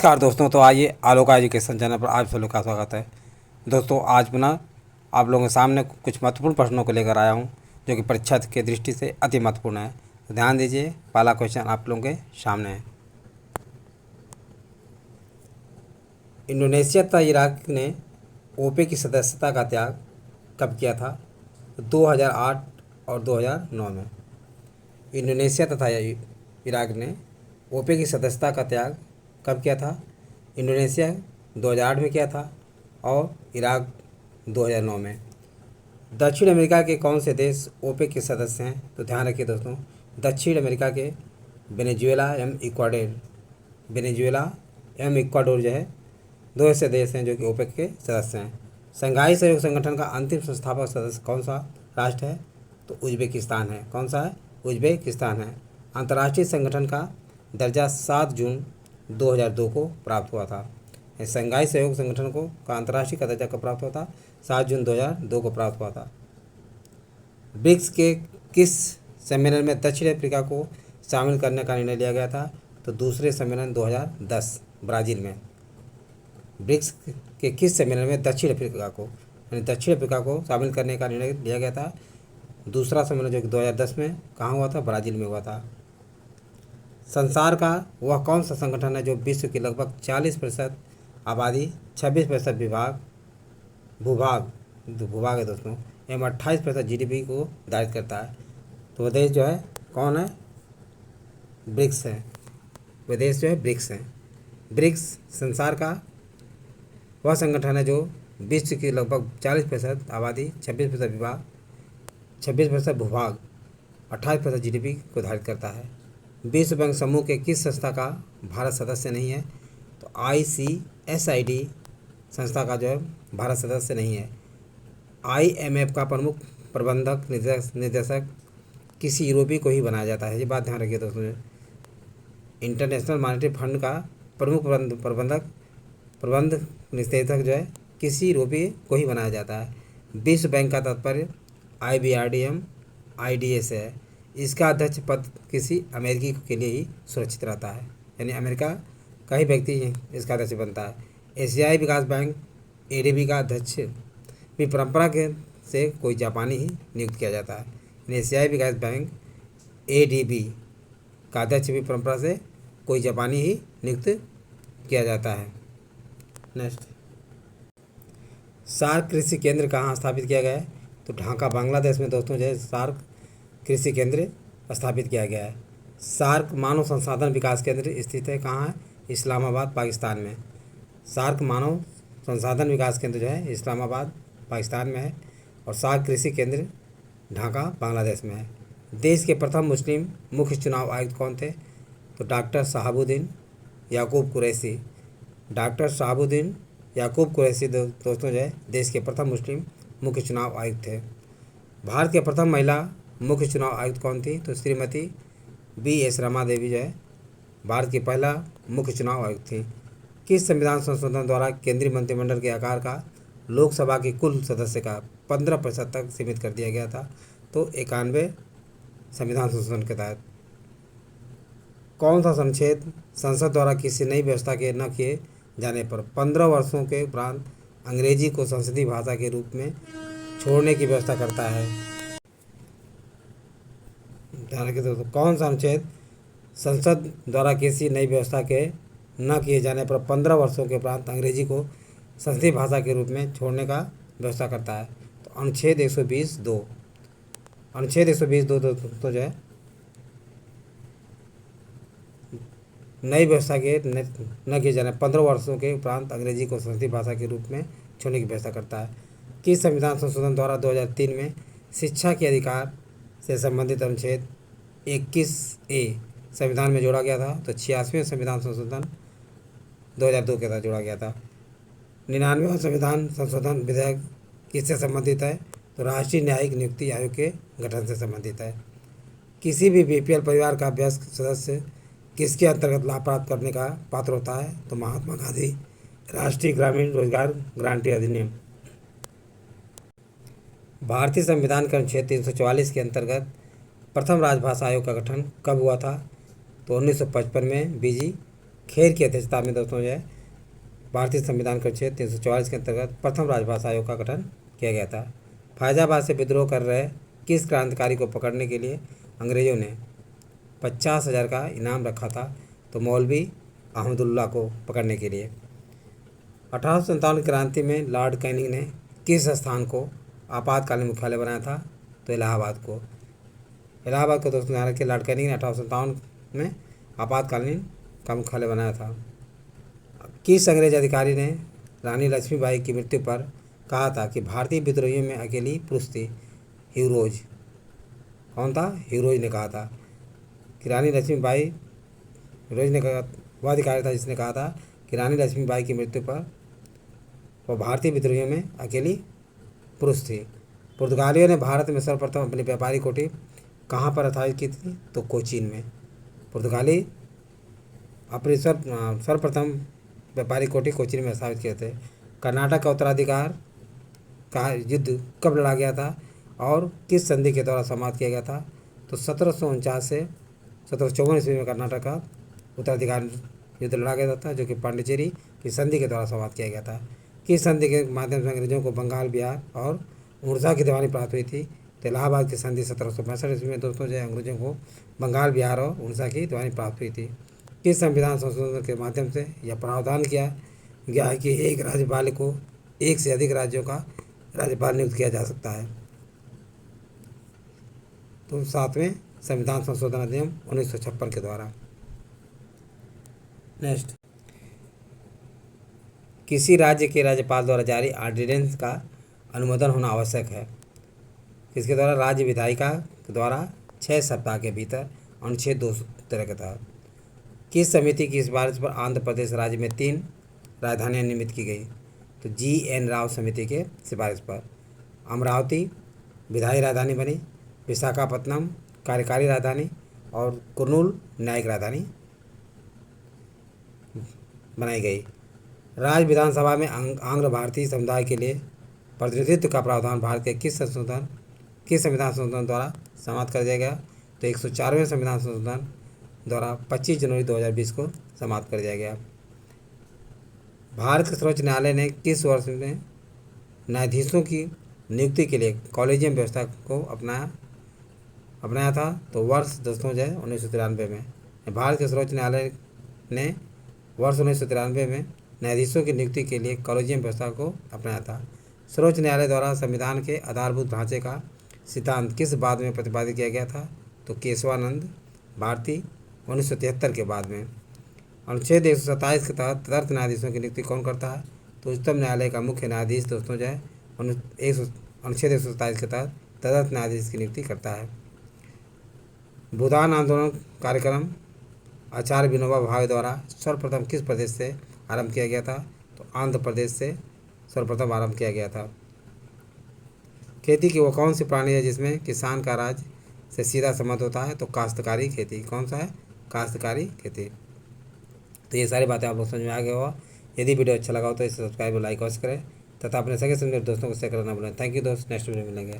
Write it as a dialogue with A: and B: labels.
A: नमस्कार दोस्तों। तो आइए आलोका एजुकेशन चैनल पर आप सभी का स्वागत है। दोस्तों आज पुनः आप लोगों के सामने कुछ महत्वपूर्ण प्रश्नों को लेकर आया हूं, जो कि परीक्षा की दृष्टि से अति महत्वपूर्ण है। तो ध्यान दीजिए, पहला क्वेश्चन आप लोगों के सामने है। इंडोनेशिया तथा इराक ने ओपेक की सदस्यता का त्याग कब किया था? 2008 और 2009 में। इंडोनेशिया तथा इराक ने ओपेक की सदस्यता का त्याग कब किया था? इंडोनेशिया 2008 में किया था और इराक 2009 में। दक्षिण अमेरिका के कौन से देश ओपेक के सदस्य हैं? तो ध्यान रखिए दोस्तों, दक्षिण अमेरिका के वेनेजुएला एवं इक्वाडोर जो है, दो ऐसे देश हैं जो कि ओपेक के सदस्य हैं। शंघाई सहयोग संगठन का अंतिम संस्थापक सदस्य कौन सा राष्ट्र है? तो उज्बेकिस्तान है। कौन सा है? उज्बेकिस्तान है। अंतर्राष्ट्रीय संगठन का दर्जा 7 जून 2002 को प्राप्त हुआ था। शंघाई सहयोग संगठन को का अंतर्राष्ट्रीय का दर्जा कब प्राप्त हुआ था? 7 जून 2002 को प्राप्त हुआ था। ब्रिक्स के किस सम्मेलन में दक्षिण अफ्रीका को शामिल करने का निर्णय लिया गया था? तो दूसरे सम्मेलन 2010 ब्राज़ील में। ब्रिक्स के किस सम्मेलन में दक्षिण अफ्रीका को शामिल करने का निर्णय लिया गया था? दूसरा सम्मेलन जो कि 2010 में कहाँ हुआ था? ब्राज़ील में हुआ था। संसार का वह कौन सा संगठन है जो विश्व की लगभग 40% आबादी, 26% भूभाग है दोस्तों, एवं 28% जीडीपी को धारित करता है? तो वह देश जो है कौन है? ब्रिक्स है। वह देश जो है ब्रिक्स है। ब्रिक्स संसार का वह संगठन है जो विश्व की लगभग 40% आबादी, 26% भूभाग, 28% जीडीपी को धारित करता है। विश्व बैंक समूह के किस संस्था का भारत सदस्य नहीं है? तो ICSID संस्था का जो है भारत सदस्य नहीं है। IMF का प्रमुख प्रबंधक निर्देशक किसी यूरोपीय को ही बनाया जाता है। ये बात ध्यान रखिए दोस्तों। इंटरनेशनल मॉनेटरी फंड का प्रमुख प्रबंध निदेशक जो है किसी यूरोपीय को ही बनाया जाता है। विश्व बैंक का तात्पर्य IBRDM IDS है। इसका अध्यक्ष पद किसी अमेरिकी के लिए ही सुरक्षित रहता है, यानी अमेरिका का ही व्यक्ति इसका अध्यक्ष बनता है। एशियाई विकास बैंक ADB का अध्यक्ष भी परंपरा के से कोई जापानी ही नियुक्त किया जाता है। एशियाई विकास बैंक ADB का अध्यक्ष भी परंपरा से कोई जापानी ही नियुक्त किया जाता है। नेक्स्ट, सार्क कृषि केंद्र कहाँ स्थापित किया गया है? तो ढाका बांग्लादेश में दोस्तों जो है सार्क कृषि केंद्र स्थापित किया गया है। सार्क मानव संसाधन विकास केंद्र स्थित है कहाँ है? इस्लामाबाद पाकिस्तान में। सार्क मानव संसाधन विकास केंद्र जो है इस्लामाबाद पाकिस्तान में है और सार्क कृषि केंद्र ढाका बांग्लादेश में है। देश के प्रथम मुस्लिम मुख्य चुनाव आयुक्त कौन थे? तो डॉक्टर शहाबुद्दीन याकूब कुरैशी। डॉक्टर शहाबुद्दीन याकूब कुरैशी दोस्तों जो है देश के प्रथम मुस्लिम मुख्य चुनाव आयुक्त थे। भारत के प्रथम महिला मुख्य चुनाव आयुक्त कौन थी? तो श्रीमती BS रमा देवी जो है भारत की पहला मुख्य चुनाव आयुक्त थी। किस संविधान संशोधन द्वारा केंद्रीय मंत्रिमंडल के आकार का लोकसभा के कुल सदस्य का 15% तक सीमित कर दिया गया था? तो 91 संविधान संशोधन के तहत। कौन सा अनुच्छेद संसद द्वारा किसी नई व्यवस्था के न किए जाने पर 15 वर्षों के उपरांत अंग्रेजी को संसदीय भाषा के रूप में छोड़ने की व्यवस्था करता है? ध्यान रखिए दोस्तों, कौन सा अनुच्छेद संसद द्वारा किसी नई व्यवस्था के न किए जाने पर 15 वर्षों के उपरांत अंग्रेजी को संसदीय भाषा के रूप में छोड़ने का व्यवस्था करता है? तो अनुच्छेद 120(2). अनुच्छेद 120(2) दोस्तों जो है नई व्यवस्था के न किए जाने 15 वर्षों के उपरांत अंग्रेजी को संसदीय भाषा के रूप में छोड़ने की व्यवस्था करता है। किस संविधान संशोधन द्वारा 2003 में शिक्षा के अधिकार से संबंधित अनुच्छेद 21A संविधान में जोड़ा गया था? तो 86वें संविधान संशोधन 2002 के तहत जोड़ा गया था। 99वां संविधान संशोधन विधेयक किससे संबंधित है? तो राष्ट्रीय न्यायिक नियुक्ति आयोग के गठन से संबंधित है। किसी भी BPL परिवार का वयस्क सदस्य किसके अंतर्गत लाभ प्राप्त करने का पात्र होता है? तो महात्मा गांधी राष्ट्रीय ग्रामीण रोजगार गारंटी अधिनियम। भारतीय संविधान के अनुच्छेद 344 के अंतर्गत प्रथम राजभाषा आयोग का गठन कब हुआ था? तो 1955 में BG खेर की अध्यक्षता में दोस्तों जो है भारतीय संविधान के अनुच्छेद 344 के अंतर्गत प्रथम राजभाषा आयोग का गठन किया गया था। फैजाबाद से विद्रोह कर रहे किस क्रांतिकारी को पकड़ने के लिए अंग्रेजों ने 50,000 का इनाम रखा था? तो मौलवी अहमदुल्ला को पकड़ने के लिए। 1857 क्रांति में लॉर्ड कैनिंग ने किस स्थान को आपातकालीन मुख्यालय बनाया था? तो इलाहाबाद को। इलाहाबाद को दोस्तों ध्यान रखिए, लॉर्ड कैनिंग ने 1857 में आपातकालीन का मुख्यालय बनाया था। किस अंग्रेज अधिकारी ने रानी लक्ष्मीबाई की मृत्यु पर कहा था कि भारतीय विद्रोहियों में अकेली पुरुष थी? ह्यू रोज। कौन था? ह्यू रोज ने कहा था कि रानी लक्ष्मीबाई, रोज ने कहा, वह अधिकारी था जिसने कहा था कि रानी लक्ष्मीबाई की मृत्यु पर वह भारतीय विद्रोहियों में अकेली पुरुष थी। पुर्तगालियों ने भारत में सर्वप्रथम अपनी व्यापारी कोठी कहाँ पर स्थापित की थी? तो कोचीन में। पुर्तगाली अपनी सर्वप्रथम व्यापारी कोठी कोचीन में स्थापित किए थे। कर्नाटक का उत्तराधिकार का युद्ध कब लड़ा गया था और किस संधि के द्वारा समाप्त किया गया था? तो 1749 से 1754 ईस्वी में कर्नाटक का उत्तराधिकार युद्ध लड़ा गया था, जो कि पांडिचेरी की संधि के द्वारा समाप्त किया गया था। किस संधि के माध्यम से अंग्रेजों को बंगाल, बिहार और उड़ीसा की दीवानी प्राप्त हुई थी? तो इलाहाबाद की संधि 1765 ईस्वी में दोस्तों जो अंग्रेजों को बंगाल, बिहार और उड़ीसा की दीवानी प्राप्त हुई थी। किस संविधान संशोधन के माध्यम से यह प्रावधान किया गया है कि एक राज्यपाल को एक से अधिक राज्यों का राज्यपाल नियुक्त किया जा सकता है? तो 7वें संविधान संशोधन अधिनियम 1956 के द्वारा। नेक्स्ट, किसी राज्य के राज्यपाल द्वारा जारी ऑर्डिनेंस का अनुमोदन होना आवश्यक है? किसके द्वारा? राज्य विधायिका के द्वारा 6 सप्ताह के भीतर अनुच्छेद 213 के तहत। किस समिति की सिफारिश पर आंध्र प्रदेश राज्य में 3 राजधानियाँ निर्मित की गई? तो GN राव समिति के सिफारिश पर। अमरावती विधायी राजधानी बनी, विशाखापत्तनम कार्यकारी राजधानी और कुर्नूल न्यायिक राजधानी बनाई गई। राज्य विधानसभा में आंग्ल भारतीय समुदाय के लिए प्रतिनिधित्व का प्रावधान भारत के किस संविधान संशोधन द्वारा समाप्त कर दिया गया? तो 104वें संविधान संशोधन द्वारा 25 जनवरी 2020 को समाप्त कर दिया गया। भारत के सर्वोच्च न्यायालय ने किस वर्ष में न्यायाधीशों की नियुक्ति के लिए कॉलेजियम व्यवस्था को अपनाया था? तो वर्ष दोस्तों जो है 1993 में। भारत के सर्वोच्च न्यायालय ने वर्ष 1993 में न्यायाधीशों की नियुक्ति के लिए कॉलेजियम व्यवस्था को अपनाया था। सर्वोच्च न्यायालय द्वारा संविधान के आधारभूत ढांचे का सिद्धांत किस बाद में प्रतिपादित किया गया था? तो केशवानंद भारती 1973 के बाद में। अनुच्छेद 127 के तहत तदर्थ न्यायाधीशों की नियुक्ति कौन करता है? तो उच्चतम न्यायालय का मुख्य न्यायाधीश दोस्तों जो है अनुच्छेद 127 के तहत तदर्थ न्यायाधीश की नियुक्ति करता है। भूदान आंदोलन कार्यक्रम आचार्य विनोबा भावे द्वारा सर्वप्रथम किस प्रदेश से आरंभ किया गया था? तो आंध्र प्रदेश से सर्वप्रथम आरंभ किया गया था। खेती की वो कौन सी प्राणी है जिसमें किसान का राज्य से सीधा संबंध होता है? तो काश्तकारी खेती। कौन सा है? काश्तकारी खेती। तो ये सारी बातें आप लोग समझ में आ गए होगा। यदि वीडियो अच्छा लगा हो तो इसे सब्सक्राइब और लाइक अवश्य करें तथा अपने सगे संबंधी दोस्तों को शेयर करना भूलें। थैंक यू दोस्त, नेक्स्ट वीडियो मिलेंगे।